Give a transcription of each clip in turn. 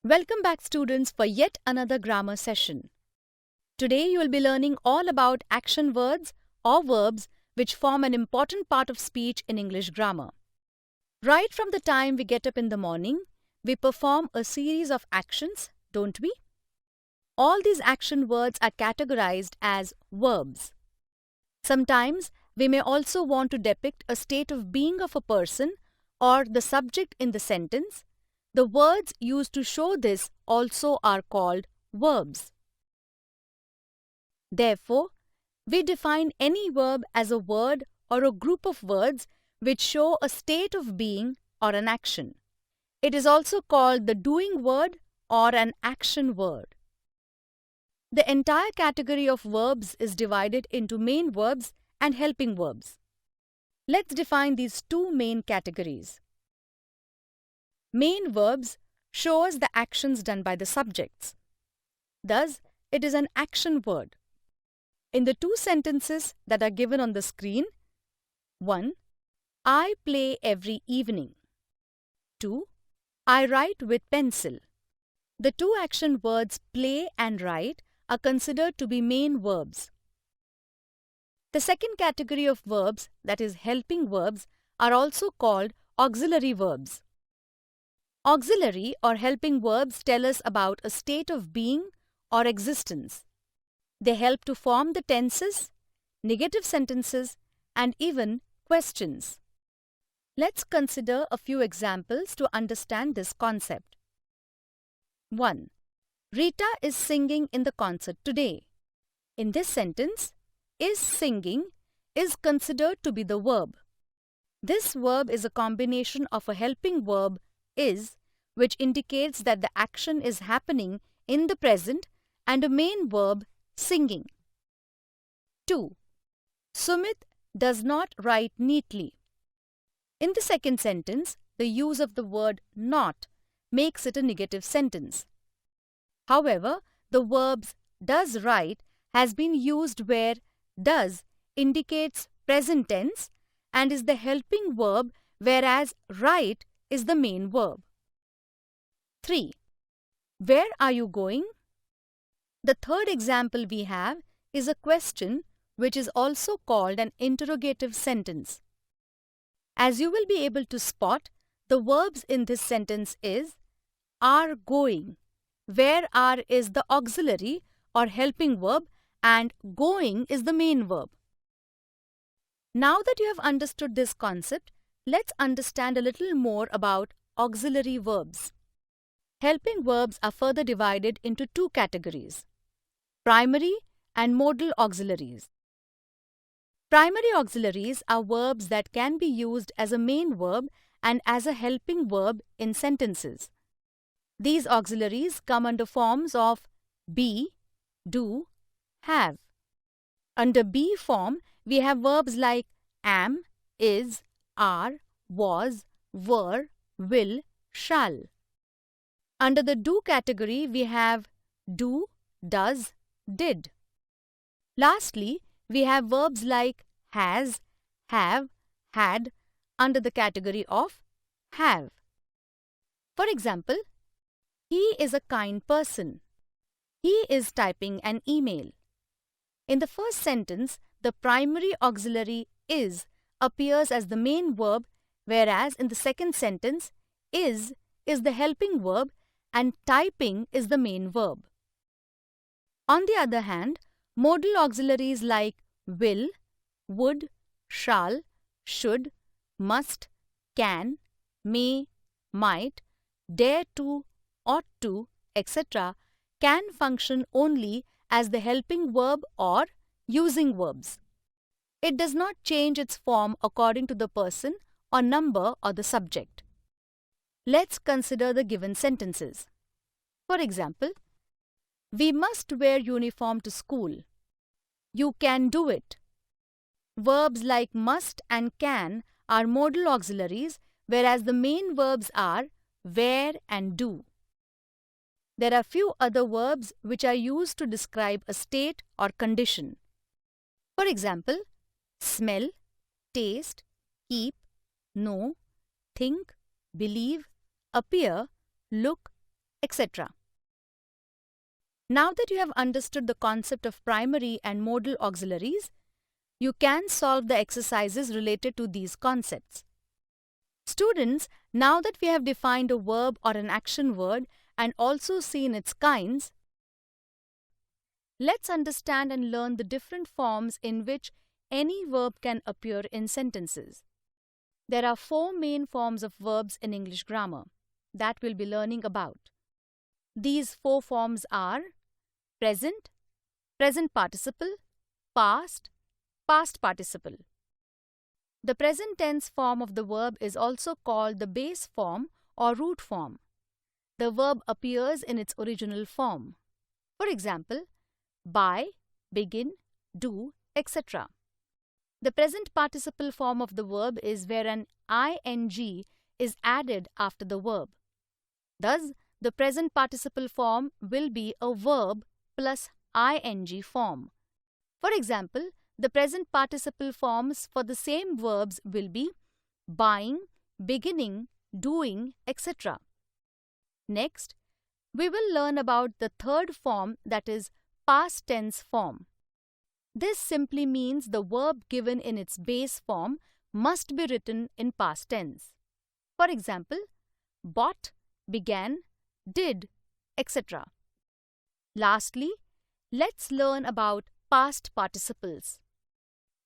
Welcome back, students, for yet another grammar session. Today you will be learning all about action words or verbs which form an important part of speech in English grammar. Right from the time we get up in the morning, we perform a series of actions, don't we? All these action words are categorized as verbs. Sometimes we may also want to depict a state of being of a person or the subject in the sentence. The words used to show this also are called verbs. Therefore, we define any verb as a word or a group of words which show a state of being or an action. It is also called the doing word or an action word. The entire category of verbs is divided into main verbs and helping verbs. Let's define these two main categories. Main verbs shows the actions done by the subjects. Thus, it is an action word. In the two sentences that are given on the screen, 1. I play every evening. 2. I write with pencil. The two action words play and write are considered to be main verbs. The second category of verbs, that is helping verbs, are also called auxiliary verbs. Auxiliary or helping verbs tell us about a state of being or existence. They help to form the tenses, negative sentences, and even questions. Let's consider a few examples to understand this concept. 1. Rita is singing in the concert today. In this sentence, is singing is considered to be the verb. This verb is a combination of a helping verb is, which indicates that the action is happening in the present, and a main verb, singing. 2. Sumit does not write neatly. In the second sentence, the use of the word not makes it a negative sentence. However, the verbs does write has been used where does indicates present tense and is the helping verb, whereas write is the main verb. 3. Where are you going? The third example we have is a question which is also called an interrogative sentence. As you will be able to spot, the verbs in this sentence is are going, where are is the auxiliary or helping verb and going is the main verb. Now that you have understood this concept, let's understand a little more about auxiliary verbs. Helping verbs are further divided into two categories: primary and modal auxiliaries. Primary auxiliaries are verbs that can be used as a main verb and as a helping verb in sentences. These auxiliaries come under forms of be, do, have. Under be form, we have verbs like am, is, are, was, were, will, shall. Under the do category, we have do, does, did. Lastly, we have verbs like has, have, had under the category of have. For example, he is a kind person. He is typing an email. In the first sentence, the primary auxiliary is appears as the main verb, whereas in the second sentence, is the helping verb and typing is the main verb. On the other hand, modal auxiliaries like will, would, shall, should, must, can, may, might, dare to, ought to, etc. can function only as the helping verb or using verbs. It does not change its form according to the person or number or the subject. Let's consider the given sentences. For example, we must wear uniform to school. You can do it. Verbs like must and can are modal auxiliaries, whereas the main verbs are wear and do. There are few other verbs which are used to describe a state or condition. For example, smell, taste, keep, know, think, believe, appear, look, etc. Now that you have understood the concept of primary and modal auxiliaries, you can solve the exercises related to these concepts. Students, now that we have defined a verb or an action word and also seen its kinds, let's understand and learn the different forms in which any verb can appear in sentences. There are 4 main forms of verbs in English grammar that we'll be learning about. These 4 forms are present, present participle, past, past participle. The present tense form of the verb is also called the base form or root form. The verb appears in its original form. For example, buy, begin, do, etc. The present participle form of the verb is where an ing is added after the verb. Thus, the present participle form will be a verb plus ing form. For example, the present participle forms for the same verbs will be buying, beginning, doing, etc. Next, we will learn about the third form, that is past tense form. This simply means the verb given in its base form must be written in past tense. For example, bought, began, did, etc. Lastly, let's learn about past participles.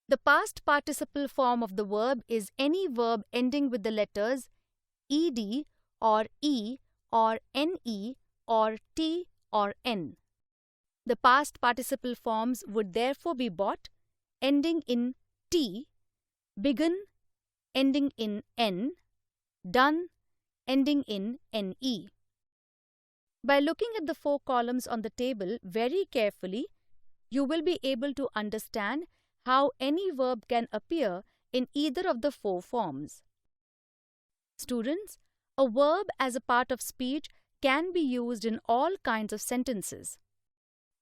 The past participle form of the verb is any verb ending with the letters ed or e or ne or t or n. The past participle forms would therefore be bought, ending in t, begun, ending in n, done, ending in ne. By looking at the 4 columns on the table very carefully, you will be able to understand how any verb can appear in either of the 4 forms. Students, a verb as a part of speech can be used in all kinds of sentences.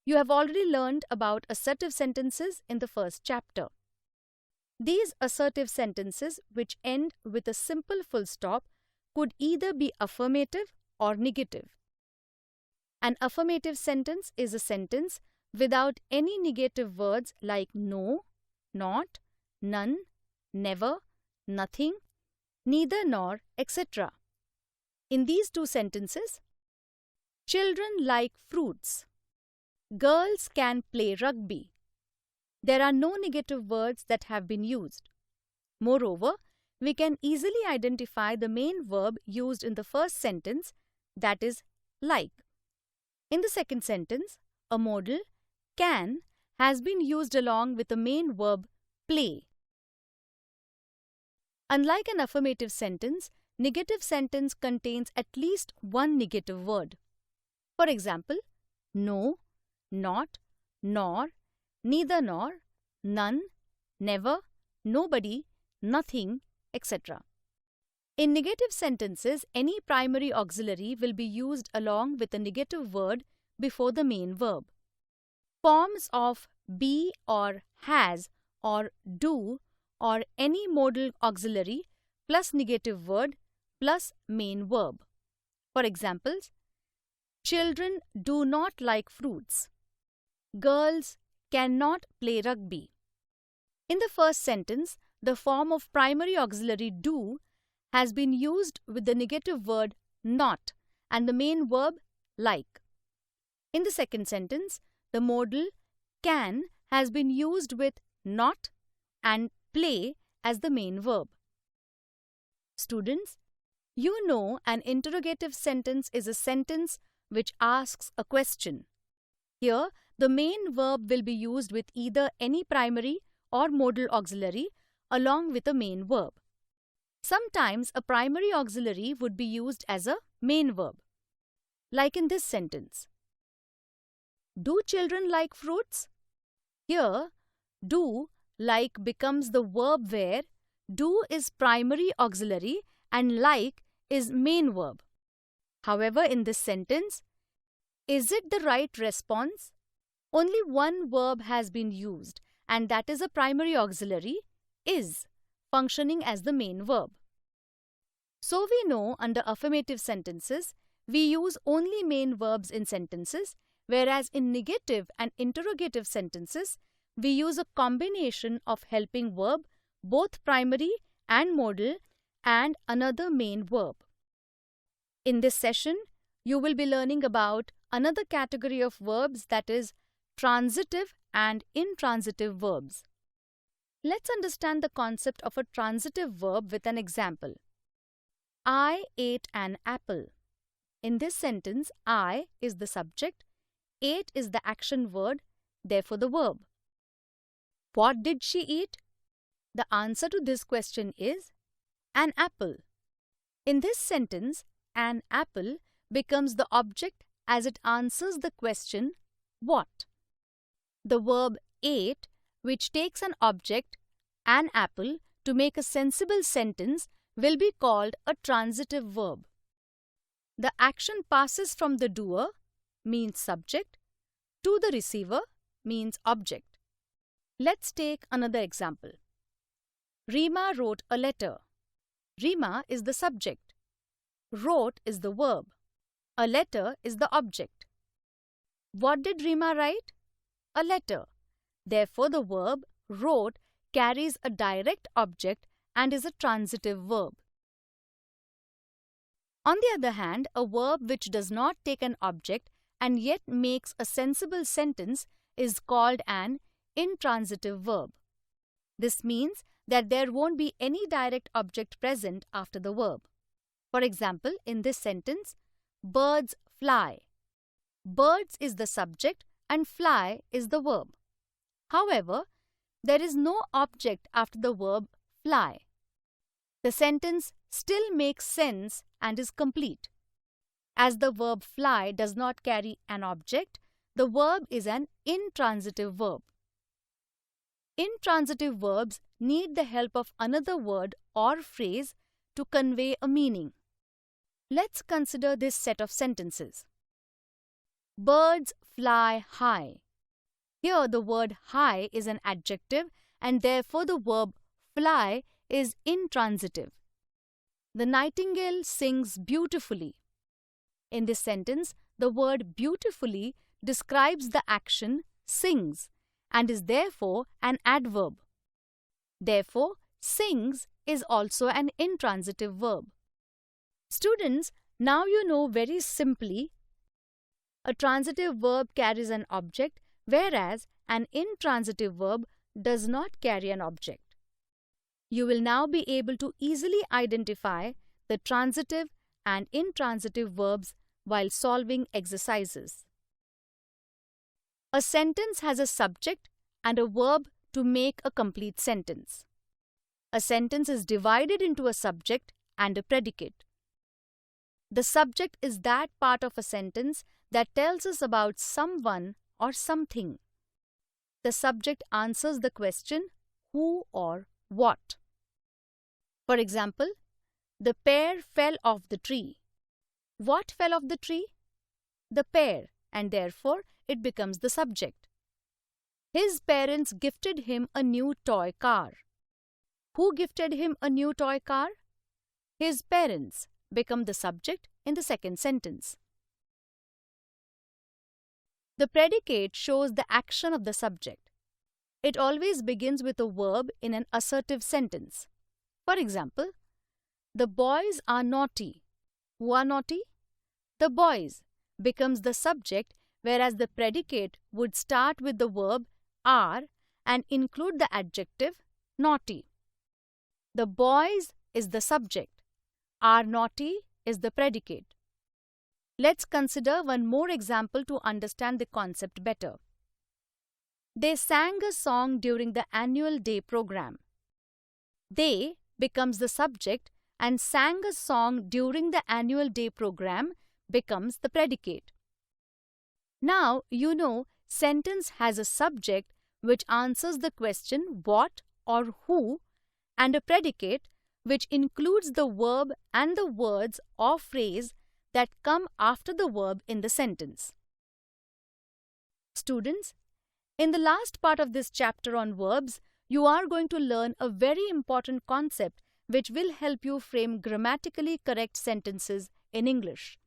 You have already learned about assertive sentences in the first chapter. These assertive sentences, which end with a simple full stop, could either be affirmative or negative. An affirmative sentence is a sentence without any negative words like no, not, none, never, nothing, neither nor, etc. In these 2 sentences, children like fruits. Girls can play rugby. There are no negative words that have been used. Moreover, we can easily identify the main verb used in the first sentence, that is, like. In the second sentence, a modal, can, has been used along with the main verb, play. Unlike an affirmative sentence, negative sentence contains at least one negative word. For example, no, not, nor, neither nor, none, never, nobody, nothing, etc. In negative sentences, any primary auxiliary will be used along with a negative word before the main verb. Forms of be or has or do or any modal auxiliary plus negative word plus main verb. For examples, children do not like fruits. Girls cannot play rugby. In the first sentence, the form of primary auxiliary do has been used with the negative word not and the main verb like. In the second sentence, the modal can has been used with not and play as the main verb. Students, you know an interrogative sentence is a sentence which asks a question. Here, the main verb will be used with either any primary or modal auxiliary along with a main verb. Sometimes a primary auxiliary would be used as a main verb. Like in this sentence. Do children like fruits? Here, do like becomes the verb where do is primary auxiliary and like is main verb. However, in this sentence, is it the right response? Only one verb has been used, and that is a primary auxiliary, is, functioning as the main verb. So we know under affirmative sentences, we use only main verbs in sentences, whereas in negative and interrogative sentences, we use a combination of helping verb, both primary and modal, and another main verb. In this session, you will be learning about another category of verbs, that is transitive and intransitive verbs. Let's understand the concept of a transitive verb with an example. I ate an apple. In this sentence, I is the subject, ate is the action word, therefore the verb. What did she eat? The answer to this question is an apple. In this sentence, an apple becomes the object as it answers the question, what? The verb ate, which takes an object, an apple, to make a sensible sentence, will be called a transitive verb. The action passes from the doer, means subject, to the receiver, means object. Let's take another example. Rima wrote a letter. Rima is the subject. Wrote is the verb. A letter is the object. What did Rima write? A letter. Therefore, the verb wrote carries a direct object and is a transitive verb. On the other hand, a verb which does not take an object and yet makes a sensible sentence is called an intransitive verb. This means that there won't be any direct object present after the verb. For example, in this sentence, birds fly. Birds is the subject and fly is the verb. However, there is no object after the verb fly. The sentence still makes sense and is complete. As the verb fly does not carry an object, the verb is an intransitive verb. Intransitive verbs need the help of another word or phrase to convey a meaning. Let's consider this set of sentences. Birds fly high. Here the word high is an adjective and therefore the verb fly is intransitive. The nightingale sings beautifully. In this sentence, the word beautifully describes the action sings and is therefore an adverb. Therefore, sings is also an intransitive verb. Students, now you know very simply a transitive verb carries an object, whereas an intransitive verb does not carry an object. You will now be able to easily identify the transitive and intransitive verbs while solving exercises. A sentence has a subject and a verb to make a complete sentence. A sentence is divided into a subject and a predicate. The subject is that part of a sentence that tells us about someone or something. The subject answers the question who or what. For example, the pear fell off the tree. What fell off the tree? The pear, and therefore it becomes the subject. His parents gifted him a new toy car. Who gifted him a new toy car? His parents become the subject in the second sentence. The predicate shows the action of the subject. It always begins with a verb in an assertive sentence. For example, the boys are naughty. Who are naughty? The boys becomes the subject, whereas the predicate would start with the verb are and include the adjective naughty. The boys is the subject. Are naughty is the predicate. Let's consider one more example to understand the concept better. They sang a song during the annual day program. They becomes the subject and sang a song during the annual day program becomes the predicate. Now you know sentence has a subject which answers the question what or who and a predicate which includes the verb and the words or phrase that come after the verb in the sentence. Students, in the last part of this chapter on verbs, you are going to learn a very important concept which will help you frame grammatically correct sentences in English.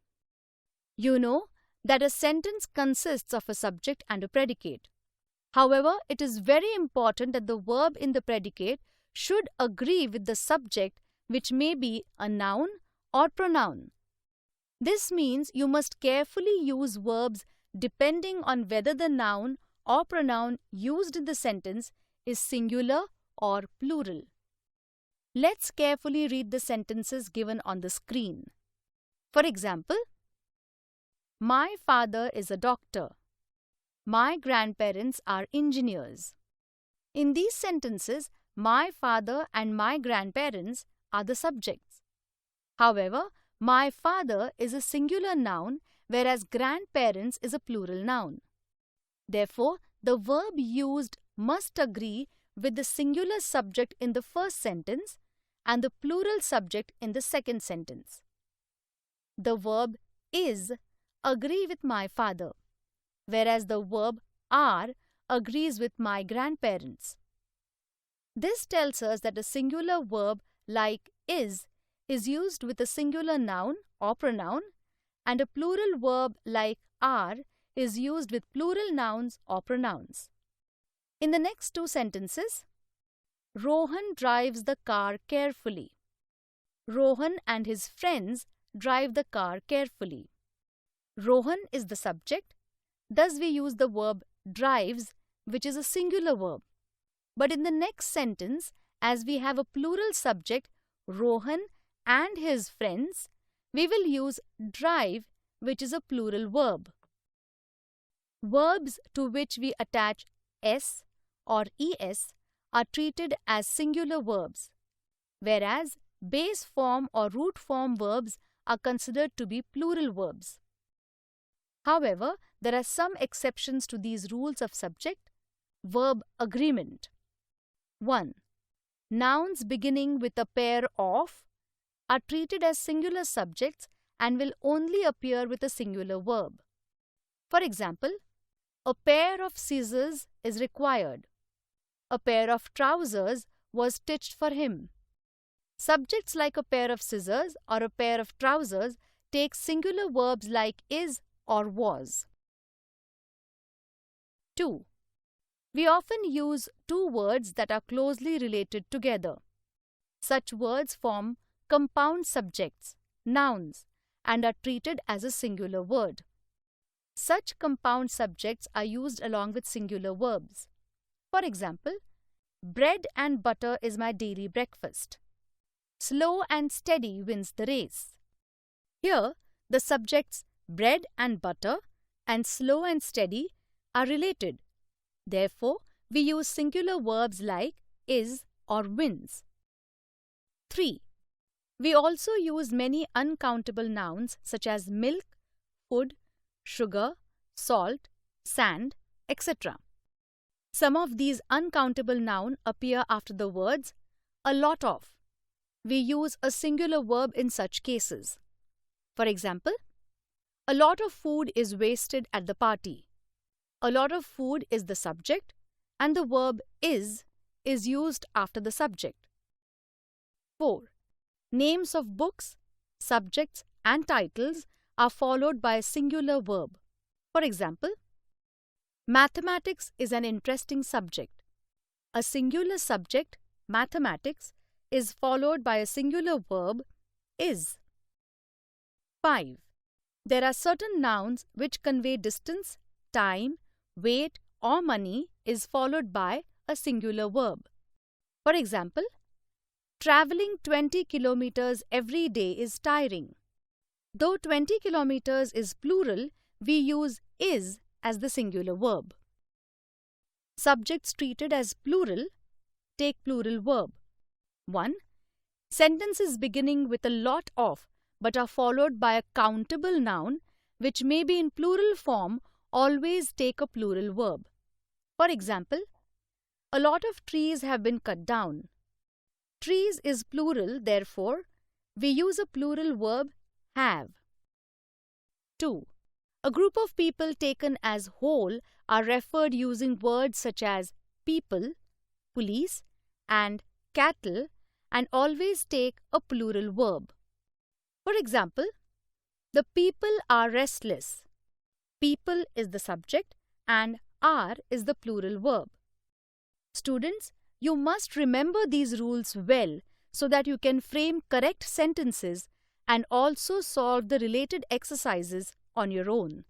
You know that a sentence consists of a subject and a predicate. However, it is very important that the verb in the predicate should agree with the subject, which may be a noun or pronoun. This means you must carefully use verbs depending on whether the noun or pronoun used in the sentence is singular or plural. Let's carefully read the sentences given on the screen. For example, my father is a doctor. My grandparents are engineers. In these sentences, my father and my grandparents are the subjects. However, my father is a singular noun, whereas grandparents is a plural noun. Therefore, the verb used must agree with the singular subject in the first sentence and the plural subject in the second sentence. The verb is agree with my father, whereas the verb are agrees with my grandparents. This tells us that a singular verb like is used with a singular noun or pronoun, and a plural verb like are is used with plural nouns or pronouns. In the next two sentences, Rohan drives the car carefully. Rohan and his friends drive the car carefully. Rohan is the subject, thus we use the verb drives, which is a singular verb. But in the next sentence, as we have a plural subject, Rohan and his friends, we will use drive, which is a plural verb. Verbs to which we attach s or es are treated as singular verbs, whereas base form or root form verbs are considered to be plural verbs. However, there are some exceptions to these rules of subject verb agreement. 1. Nouns beginning with a pair of are treated as singular subjects and will only appear with a singular verb. For example, a pair of scissors is required. A pair of trousers was stitched for him. Subjects like a pair of scissors or a pair of trousers take singular verbs like is or was. 2. We often use two words that are closely related together. Such words form compound subjects, nouns, and are treated as a singular word. Such compound subjects are used along with singular verbs. For example, bread and butter is my daily breakfast. Slow and steady wins the race. Here, the subjects bread and butter and slow and steady are related. Therefore, we use singular verbs like is or wins. 3. We also use many uncountable nouns such as milk, food, sugar, salt, sand, etc. Some of these uncountable nouns appear after the words a lot of. We use a singular verb in such cases. For example, a lot of food is wasted at the party. A lot of food is the subject and the verb is used after the subject. 4. Names of books, subjects and titles are followed by a singular verb. For example, mathematics is an interesting subject. A singular subject, mathematics, is followed by a singular verb, is. 5. There are certain nouns which convey distance, time, weight or money is followed by a singular verb. For example, traveling 20 kilometers every day is tiring. Though 20 kilometers is plural, we use is as the singular verb. Subjects treated as plural take plural verb. 1. Sentences beginning with a lot of but are followed by a countable noun which may be in plural form always take a plural verb. For example, a lot of trees have been cut down. Trees is plural, therefore, we use a plural verb have. 2. A group of people taken as whole are referred using words such as people, police, and cattle and always take a plural verb. For example, The people are restless. People is the subject and are is the plural verb. Students, you must remember these rules well so that you can frame correct sentences and also solve the related exercises on your own.